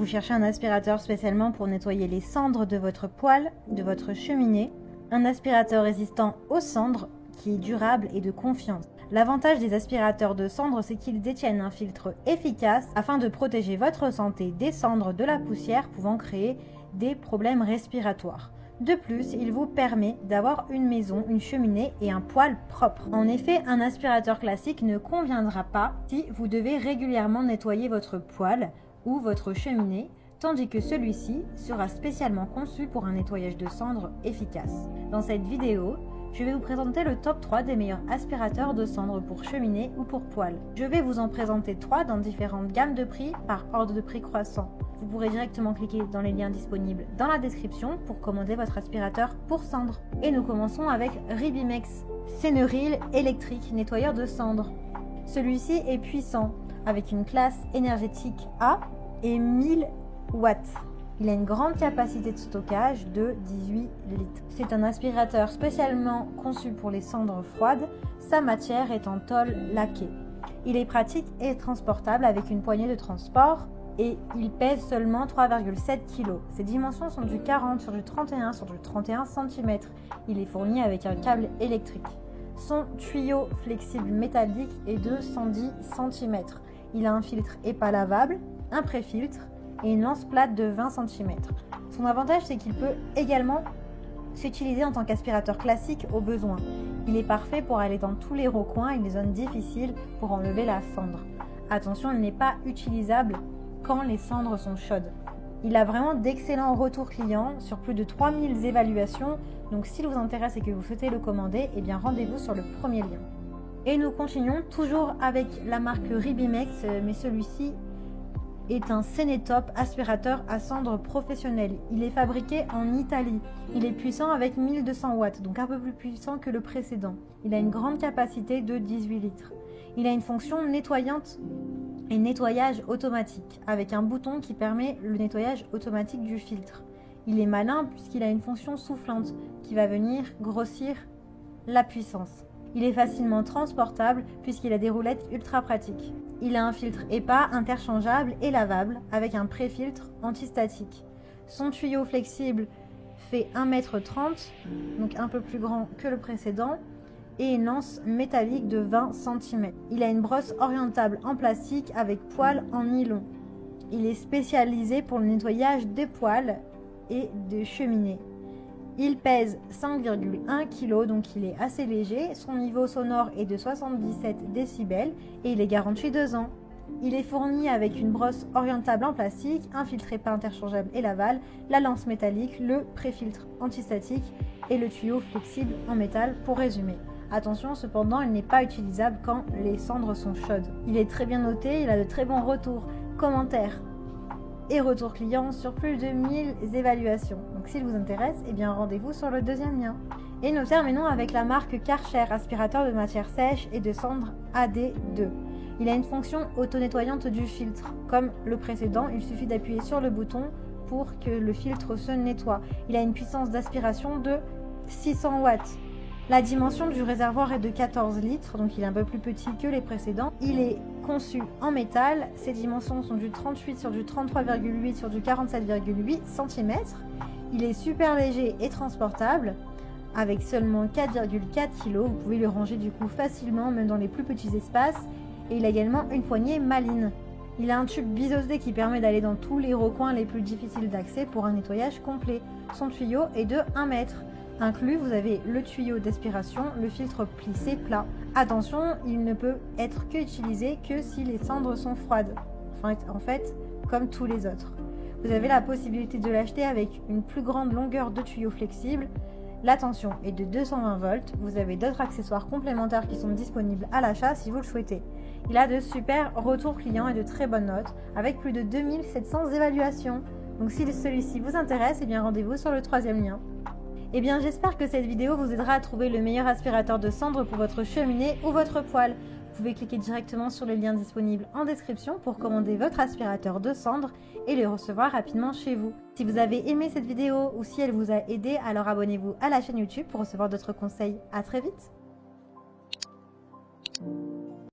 cherchez un aspirateur spécialement pour nettoyer les cendres de votre poêle, de votre cheminée, un aspirateur résistant aux cendres qui est durable et de confiance. L'avantage des aspirateurs de cendres, c'est qu'ils détiennent un filtre efficace afin de protéger votre santé des cendres de la poussière pouvant créer des problèmes respiratoires. De plus, il vous permet d'avoir une maison, une cheminée et un poêle propre. En effet, un aspirateur classique ne conviendra pas si vous devez régulièrement nettoyer votre poêle ou votre cheminée, tandis que celui-ci sera spécialement conçu pour un nettoyage de cendres efficace. Dans cette vidéo, je vais vous présenter le top 3 des meilleurs aspirateurs de cendres pour cheminée ou pour poêle. Je vais vous en présenter 3 dans différentes gammes de prix par ordre de prix croissant. Vous pourrez directement cliquer dans les liens disponibles dans la description pour commander votre aspirateur pour cendres. Et nous commençons avec Ribimex Ceneril électrique nettoyeur de cendres. Celui-ci est puissant avec une classe énergétique A et 1000 watts. Il a une grande capacité de stockage de 18 litres. C'est un aspirateur spécialement conçu pour les cendres froides. Sa matière est en tôle laquée. Il est pratique et transportable avec une poignée de transport et il pèse seulement 3,7 kg. Ses dimensions sont du 40 sur du 31 sur du 31 cm. Il est fourni avec un câble électrique. Son tuyau flexible métallique est de 110 cm. Il a un filtre EPA lavable, un pré-filtre et une lance plate de 20 cm. Son avantage, c'est qu'il peut également s'utiliser en tant qu'aspirateur classique au besoin. Il est parfait pour aller dans tous les recoins et les zones difficiles pour enlever la cendre. Attention, il n'est pas utilisable quand les cendres sont chaudes. Il a vraiment d'excellents retours clients sur plus de 3000 évaluations. Donc s'il vous intéresse et que vous souhaitez le commander, eh bien rendez-vous sur le premier lien. Et nous continuons toujours avec la marque Ribimex, mais celui-ci est un Senetop aspirateur à cendres professionnel. Il est fabriqué en Italie. Il est puissant avec 1200 watts, donc un peu plus puissant que le précédent. Il a une grande capacité de 18 litres. Il a une fonction nettoyante et nettoyage automatique, avec un bouton qui permet le nettoyage automatique du filtre. Il est malin puisqu'il a une fonction soufflante qui va venir grossir la puissance. Il est facilement transportable puisqu'il a des roulettes ultra pratiques. Il a un filtre EPA interchangeable et lavable avec un pré-filtre antistatique. Son tuyau flexible fait 1,30 m, donc un peu plus grand que le précédent, et une lance métallique de 20 cm. Il a une brosse orientable en plastique avec poêle en nylon. Il est spécialisé pour le nettoyage des poêles et des cheminées. Il pèse 5,1 kg, donc il est assez léger. Son niveau sonore est de 77 décibels et il est garanti 2 ans. Il est fourni avec une brosse orientable en plastique, un filtre EPA interchangeable et lavable, la lance métallique, le pré-filtre antistatique et le tuyau flexible en métal pour résumer. Attention cependant, il n'est pas utilisable quand les cendres sont chaudes. Il est très bien noté, il a de très bons retours, commentaires et retours clients sur plus de 1000 évaluations. Donc s'il vous intéresse, eh bien rendez-vous sur le deuxième lien. Et nous terminons avec la marque Karcher, aspirateur de matière sèche et de cendres AD2. Il a une fonction auto-nettoyante du filtre. Comme le précédent, il suffit d'appuyer sur le bouton pour que le filtre se nettoie. Il a une puissance d'aspiration de 600 watts. La dimension du réservoir est de 14 litres, donc il est un peu plus petit que les précédents. Il est conçu en métal. Ses dimensions sont du 38 sur du 33,8 sur du 47,8 cm. Il est super léger et transportable. Avec seulement 4,4 kg, vous pouvez le ranger du coup facilement, même dans les plus petits espaces. Et il a également une poignée maline. Il a un tube biseauté qui permet d'aller dans tous les recoins les plus difficiles d'accès pour un nettoyage complet. Son tuyau est de 1 mètre. Inclus, vous avez le tuyau d'aspiration, le filtre plissé plat. Attention, il ne peut être utilisé que si les cendres sont froides. En fait, comme tous les autres. Vous avez la possibilité de l'acheter avec une plus grande longueur de tuyau flexible. La tension est de 220 volts. Vous avez d'autres accessoires complémentaires qui sont disponibles à l'achat si vous le souhaitez. Il a de super retours clients et de très bonnes notes, avec plus de 2700 évaluations. Donc si celui-ci vous intéresse, eh bien rendez-vous sur le troisième lien. Eh bien j'espère que cette vidéo vous aidera à trouver le meilleur aspirateur de cendres pour votre cheminée ou votre poêle. Vous pouvez cliquer directement sur le lien disponible en description pour commander votre aspirateur de cendres et le recevoir rapidement chez vous. Si vous avez aimé cette vidéo ou si elle vous a aidé, alors abonnez-vous à la chaîne YouTube pour recevoir d'autres conseils. À très vite!